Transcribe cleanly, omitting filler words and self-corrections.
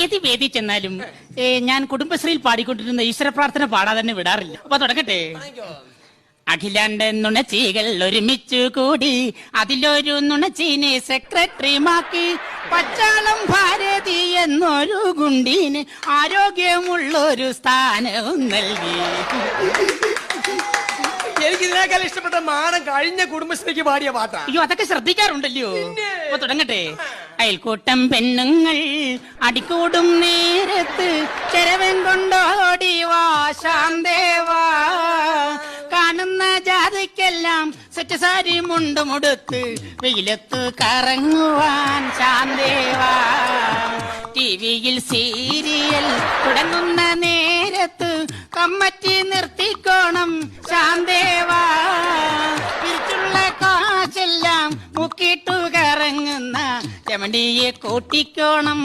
ഏത് വേദി ചെന്നാലും ഞാൻ കുടുംബശ്രീയിൽ പാടിക്കൊണ്ടിരുന്ന ഈശ്വര പ്രാർത്ഥന പാടാതെ തന്നെ വിടാറില്ല. അപ്പൊ തുടങ്ങട്ടെ. അഖിലാണ്ട നുണച്ചികൾ ഒരുമിച്ചു കൂടി അതിലൊരു നുണച്ചീനെ സെക്രട്ടറിമാക്കി പച്ചാളം ഭാരതി എന്നൊരു ഗുണ്ടീന് ആരോഗ്യമുള്ളൊരു സ്ഥാനവും നൽകി. എനിക്ക് ഇതിനേക്കാൾ ഇഷ്ടപ്പെട്ട മാനം കഴിഞ്ഞ കുടുംബശ്രീക്ക് പാടിയ പാട്ടാ. അയ്യോ, അതൊക്കെ ശ്രദ്ധിക്കാറുണ്ടല്ലോ. അപ്പൊ തുടങ്ങട്ടെ. അയൽക്കൂട്ടം പെണ്ണുങ്ങൾ അടിക്കൂടും നേരത്ത് ചെരവൻ കൊണ്ടോടി വാ ശാന്തേവാ, കാണുന്ന ജാതിക്കെല്ലാം സെറ്റ് സാരി മുണ്ടുമുടുത്ത് വെയിലത്ത് കറങ്ങുവാൻ ശാന്തേവാ. ടിവിയിൽ സീരിയൽ തുടങ്ങുന്ന നേരത്ത് കമ്മറ്റി നിർത്തിക്കോണം ശാന്തേവാ, പിരിച്ചുള്ള കാശെല്ലാം മുക്കിട്ടു കറങ്ങുന്ന ചമണ്ടിയെ കൂട്ടിക്കോണം.